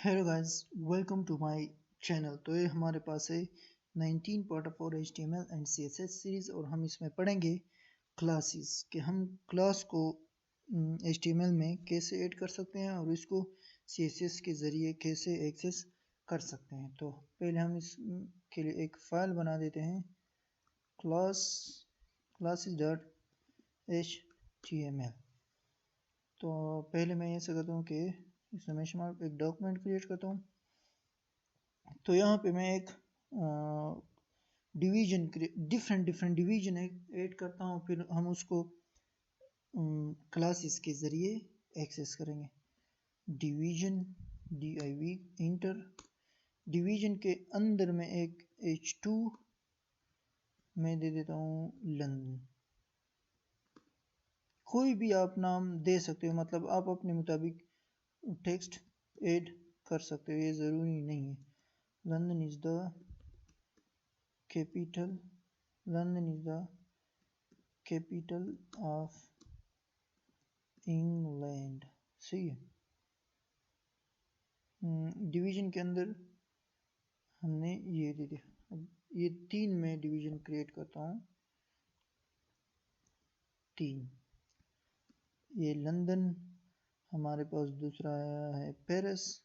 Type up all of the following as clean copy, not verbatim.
Hello guys, welcome to my channel. तो ये हमारे पास है 19 पार्ट ऑफ और HTML एंड CSS सीरीज और हम इसमें पढ़ेंगे क्लासेस कि हम क्लास को HTML में कैसे ऐड कर सकते हैं और इसको CSS के ज़रिए कैसे एक्सेस कर सकते हैं। तो पहले हम इसके लिए एक फ़ाइल बना देते हैं classes.html। तो पहले मैं ऐसा करता हूँ कि इसमें एक डॉक्यूमेंट क्रिएट करता हूँ। तो यहाँ पे मैं एक डिवीजन डिफरेंट डिवीजन ऐड करता हूँ, फिर हम उसको क्लासेस के ज़रिए एक्सेस करेंगे। डिवीजन div इंटर डिवीजन के अंदर में एक h2 मैं दे देता हूँ लंदन। कोई भी आप नाम दे सकते हो, मतलब आप अपने मुताबिक टेक्स्ट ऐड कर सकते हो, ये ज़रूरी नहीं है। London is the capital London is the capital of England। सही है। डिवीजन के अंदर हमने ये दे दिया। अब ये 3 में डिवीजन क्रिएट करता हूँ। 3 ये लंदन, हमारे पास दूसरा है Paris.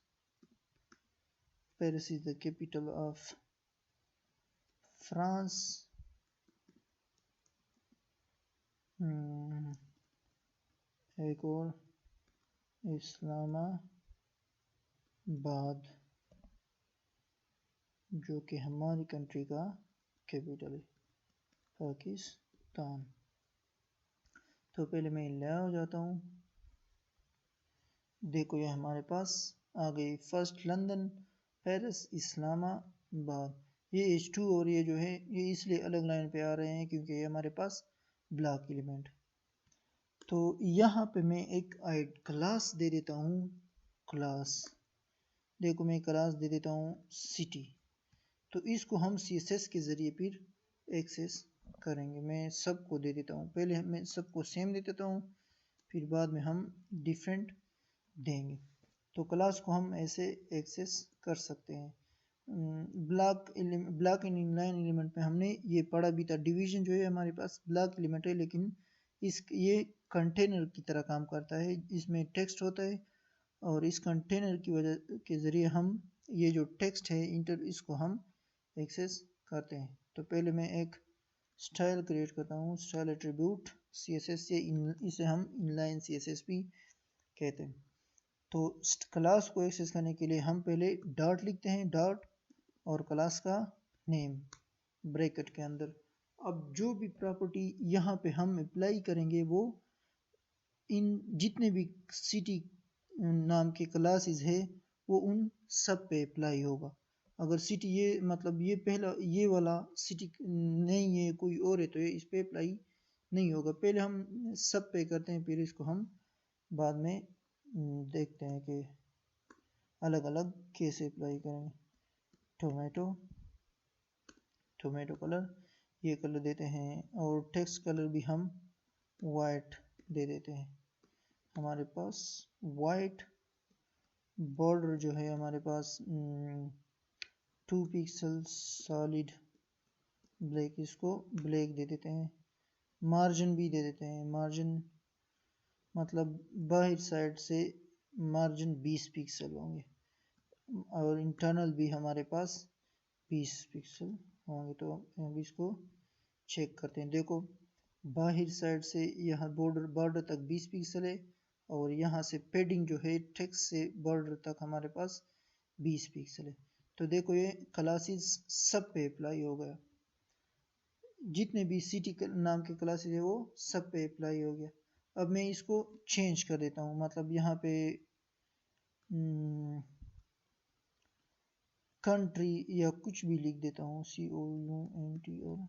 Paris is the capital of France. एक और इस्लामाबाद, जो कि हमारी कंट्री का कैपिटल है, पाकिस्तान। तो पहले मैं ले हो जाता हूँ। देखो ये हमारे पास आ गई फर्स्ट लंदन, पेरिस, इस्लामाबाद। ये H2 और ये जो है ये इसलिए अलग लाइन पे आ रहे हैं क्योंकि ये हमारे पास ब्लॉक एलिमेंट। तो यहाँ पे मैं एक क्लास दे देता हूँ। क्लास देखो मैं क्लास दे देता हूँ सिटी। तो इसको हम CSS के ज़रिए फिर एक्सेस करेंगे। मैं सबको दे देता हूँ, पहले मैं सबको सेम दे देता हूँ, फिर बाद में हम डिफरेंट देंगे। तो क्लास को हम ऐसे एक्सेस कर सकते हैं। ब्लॉक एंड इनलाइन एलिमेंट में हमने ये पढ़ा भी था। डिवीजन जो है हमारे पास ब्लॉक एलिमेंट है, लेकिन ये कंटेनर की तरह काम करता है। इसमें टेक्स्ट होता है और इस कंटेनर की वजह के ज़रिए हम ये जो टेक्स्ट है इंटर इसको हम एक्सेस करते हैं। तो पहले मैं एक स्टाइल क्रिएट करता हूँ, स्टाइल एट्रीब्यूट CSS से, इसे हम इनलाइन CSS भी कहते हैं। तो क्लास को एक्सेस करने के लिए हम पहले डॉट लिखते हैं, डॉट और क्लास का नेम ब्रैकेट के अंदर। अब जो भी प्रॉपर्टी यहाँ पे हम अप्लाई करेंगे वो इन जितने भी सिटी नाम के क्लासेस है वो उन सब पे अप्लाई होगा। अगर सिटी ये मतलब ये पहला ये वाला सिटी नहीं है, कोई और है, तो ये इस पे अप्लाई नहीं होगा। पहले हम सब पे करते हैं, फिर इसको हम बाद में देखते हैं कि अलग अलग कैसे अप्लाई करेंगे। टोमेटो कलर, ये कलर देते हैं और टेक्स्ट कलर भी हम वाइट दे देते हैं। हमारे पास वाइट बॉर्डर जो है हमारे पास 2 पिक्सल सॉलिड ब्लैक, इसको ब्लैक दे देते हैं। मार्जिन भी दे देते हैं। मार्जिन मतलब बाहर साइड से मार्जिन 20 पिक्सल होंगे और इंटरनल भी हमारे पास 20 पिक्सल होंगे। तो हम इसको चेक करते हैं। देखो बाहर साइड से यहाँ बॉर्डर तक 20 पिक्सल है और यहाँ से पैडिंग जो है टेक्स्ट से बॉर्डर तक हमारे पास 20 पिक्सल है। तो देखो ये क्लासेस सब पे अप्लाई हो गया। जितने भी सिटी नाम के क्लासेस है वो सब पे अप्लाई हो गया। अब मैं इसको चेंज कर देता हूँ, मतलब यहाँ पे कंट्री या कुछ भी लिख देता हूँ, COUNT। और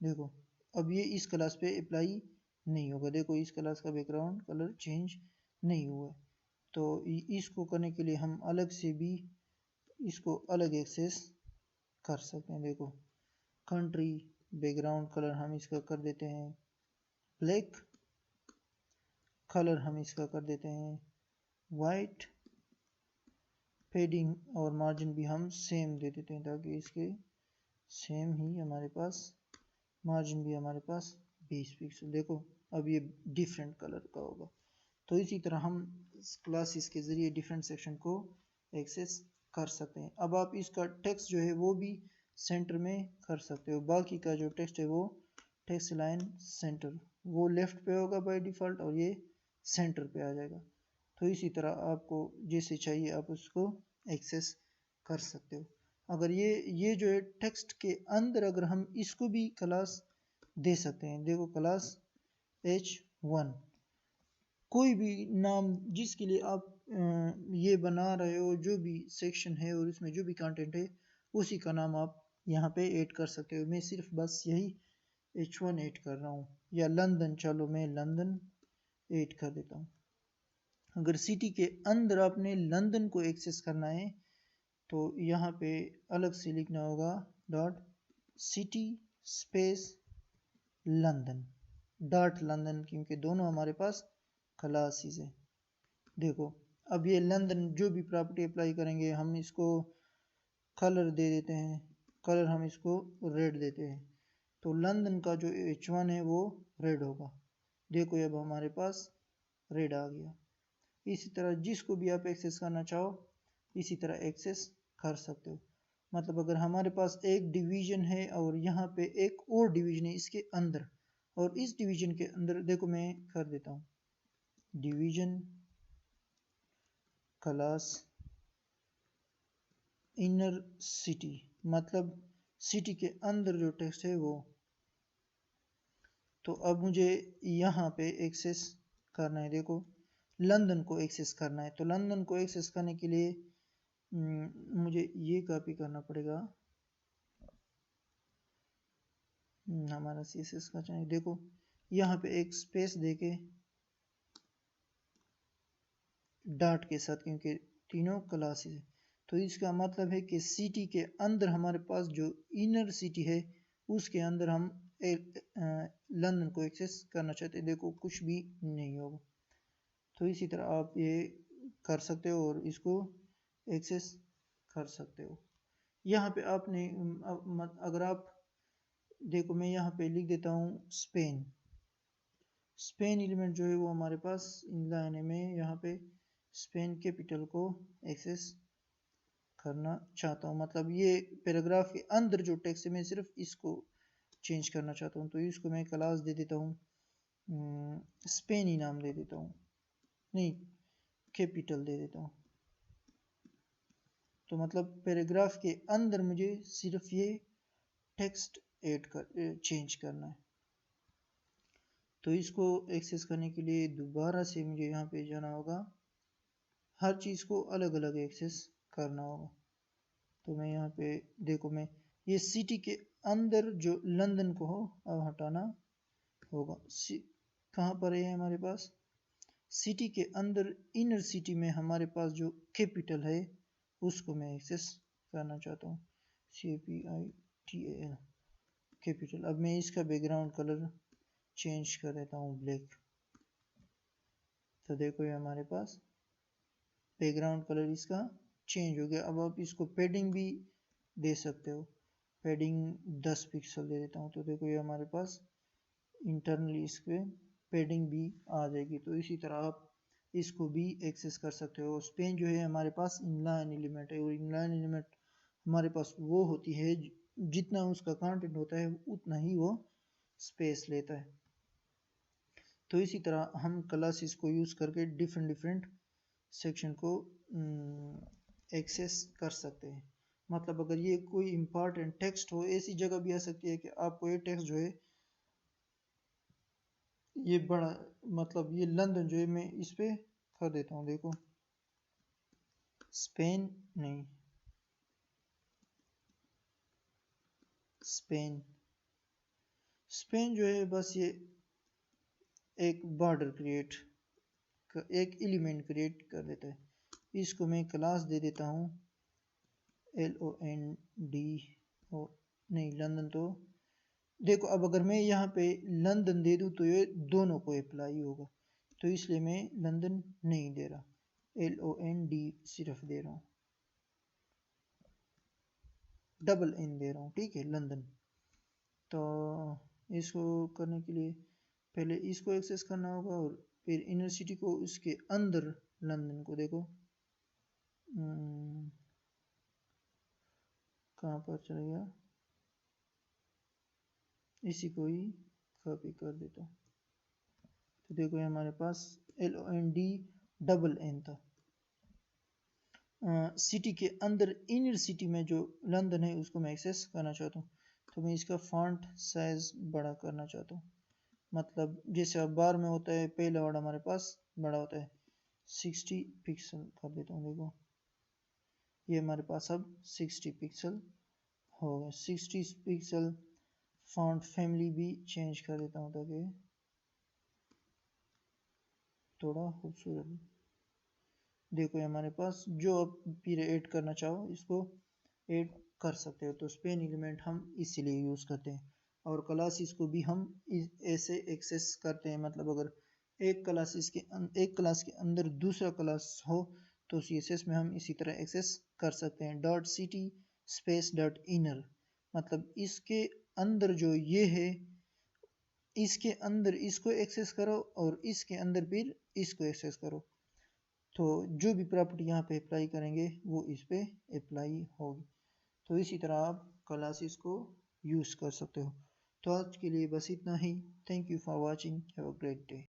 देखो अब ये इस क्लास पे अप्लाई नहीं होगा। देखो इस क्लास का बैकग्राउंड कलर चेंज नहीं हुआ। तो इसको करने के लिए हम अलग से भी इसको अलग एक्सेस कर सकते हैं। देखो कंट्री बैकग्राउंड कलर हम इसका कर देते हैं ब्लैक, कलर हम इसका कर देते हैं वाइट, पेडिंग और मार्जिन भी हम सेम दे देते हैं ताकि इसके सेम ही हमारे पास मार्जिन भी हमारे पास 20 पिक्सल। देखो अब ये डिफरेंट कलर का होगा। तो इसी तरह हम क्लासेस के ज़रिए डिफरेंट सेक्शन को एक्सेस कर सकते हैं। अब आप इसका टेक्स्ट जो है वो भी सेंटर में कर सकते हो। बाकी का जो टेक्स्ट है वो टेक्स्ट लाइन सेंटर वो लेफ्ट पे होगा बाय डिफ़ॉल्ट और ये सेंटर पे आ जाएगा। तो इसी तरह आपको जैसे चाहिए आप उसको एक्सेस कर सकते हो। अगर ये जो है टेक्स्ट के अंदर अगर हम इसको भी क्लास दे सकते हैं। देखो क्लास h1 कोई भी नाम जिसके लिए आप ये बना रहे हो, जो भी सेक्शन है और इसमें जो भी कंटेंट है उसी का नाम आप यहाँ पे ऐड कर सकते हो। मैं सिर्फ बस यही h1 ऐड कर रहा हूँ, या लंदन, चलो मैं लंदन ऐड कर देता हूँ। अगर सिटी के अंदर आपने लंदन को एक्सेस करना है तो यहाँ पे अलग से लिखना होगा dot city space London dot London, क्योंकि दोनों हमारे पास क्लासेस है। देखो अब ये लंदन जो भी प्रॉपर्टी अप्लाई करेंगे हम इसको कलर दे देते हैं, कलर हम इसको रेड देते हैं, तो लंदन का जो h1 है वो रेड होगा। देखो अब हमारे पास रेड आ गया। इसी तरह जिसको भी आप एक्सेस करना चाहो इसी तरह एक्सेस कर सकते हो। मतलब अगर हमारे पास एक डिवीजन है और यहाँ पे एक और डिवीजन है इसके अंदर, और इस डिवीजन के अंदर देखो मैं कर देता हूँ डिवीजन क्लास इनर सिटी, मतलब सिटी के अंदर जो टेक्स्ट है वो। तो अब मुझे यहाँ पे एक्सेस करना है, देखो लंदन को एक्सेस करना है। तो लंदन को एक्सेस करने के लिए मुझे ये कॉपी करना पड़ेगा हमारा CSS का चाहिए। देखो यहाँ पे एक स्पेस देके डॉट के साथ, क्योंकि तीनों क्लासेस है, तो इसका मतलब है कि सिटी के अंदर हमारे पास जो इनर सिटी है उसके अंदर हम लंदन को एक्सेस करना चाहते हैं। देखो कुछ भी नहीं होगा। तो इसी तरह आप ये कर सकते हो और इसको एक्सेस कर सकते हो। यहाँ पे आपने अगर आप देखो मैं यहाँ पे लिख देता हूँ स्पेन। स्पेन एलिमेंट जो है वो हमारे पास इन लाइन में यहाँ पे स्पेन कैपिटल को एक्सेस करना चाहता हूँ। मतलब ये पैराग्राफ के अंदर जो टेक्स्ट है मैं सिर्फ इसको चेंज करना चाहता हूँ। तो इसको मैं क्लास दे देता हूँ स्पेन ही नाम दे देता हूँ, नहीं कैपिटल दे देता हूँ। तो मतलब पैराग्राफ के अंदर मुझे सिर्फ ये टेक्स्ट ऐड कर चेंज करना है। तो इसको एक्सेस करने के लिए दोबारा से मुझे यहाँ पे जाना होगा, हर चीज़ को अलग अलग एक्सेस करना होगा। तो मैं यहाँ पे देखो मैं ये सिटी के अंदर जो लंदन को हो अब हटाना होगा। कहाँ पर है हमारे पास सिटी के अंदर इनर सिटी में हमारे पास जो कैपिटल है उसको मैं एक्सेस करना चाहता हूँ, CAPITAL कैपिटल। अब मैं इसका बैकग्राउंड कलर चेंज कर देता हूँ ब्लैक। तो देखो ये हमारे पास बैकग्राउंड कलर इसका चेंज हो गया। अब आप इसको पैडिंग भी दे सकते हो, पैडिंग 10 पिक्सल दे देता हूँ। तो देखो ये हमारे पास इंटरनली इस पे पैडिंग भी आ जाएगी। तो इसी तरह आप इसको भी एक्सेस कर सकते हो। स्पेन जो है हमारे पास इनलाइन एलिमेंट है और इनलाइन एलिमेंट हमारे पास वो होती है जितना उसका कंटेंट होता है उतना ही वो स्पेस लेता है। तो इसी तरह हम क्लासेस को यूज़ करके डिफरेंट सेक्शन को एक्सेस कर सकते हैं। मतलब अगर ये कोई इम्पॉर्टेंट टेक्स्ट हो, ऐसी जगह भी आ सकती है कि आपको ये टेक्स्ट जो है ये बड़ा, मतलब ये लंदन जो है मैं इस पे कर देता हूँ। देखो स्पेन नहीं, स्पेन जो है बस ये एक बॉर्डर क्रिएट, एक एलिमेंट क्रिएट कर देता है। इसको मैं क्लास दे देता हूँ LONDO, नहीं लंदन। तो देखो अब अगर मैं यहाँ पे लंदन दे दूँ तो ये दोनों को अप्लाई होगा, तो इसलिए मैं लंदन नहीं दे रहा, LOND सिर्फ दे रहा हूँ। डबल एन दे रहा हूँ, ठीक है, लंदन। तो इसको करने के लिए पहले इसको एक्सेस करना होगा और फिर इनर सिटी को उसके अंदर लंदन को देखो कहाँ पर चला गया, इसी को ही कॉपी कर देता हूँ। तो देखो हमारे पास LOND डबल एन था। सिटी के अंदर इनर सिटी में जो लंदन है उसको मैं एक्सेस करना चाहता हूँ, तो मैं इसका फॉन्ट साइज बड़ा करना चाहता हूँ। मतलब जैसे अब बार में होता है, पहला वर्ड हमारे पास बड़ा होता है, 60 पिक्सल कर देता हूँ। देखो ये हमारे पास अब 60 पिक्सल हो गया, 60 पिक्सल। फॉन्ट फैमिली भी चेंज कर देता हूँ ताकि थोड़ा खूबसूरत। देखो हमारे पास जो आप फिर ऐड करना चाहो इसको ऐड कर सकते हो। तो स्पेन एलिमेंट हम इसीलिए यूज़ करते हैं। और क्लासेस को भी हम ऐसे एक्सेस करते हैं, मतलब अगर एक क्लास के अंदर दूसरा क्लास हो तो CSS में हम इसी तरह एक्सेस कर सकते हैं। .ct स्पेस .inner, मतलब इसके अंदर जो ये है इसके अंदर इसको एक्सेस करो और इसके अंदर फिर इसको एक्सेस करो, तो जो भी प्रॉपर्टी यहाँ पे अप्लाई करेंगे वो इस पे अप्लाई होगी। तो इसी तरह आप क्लासेस को यूज़ कर सकते हो। तो आज के लिए बस इतना ही। Thank you for watching, have a great day.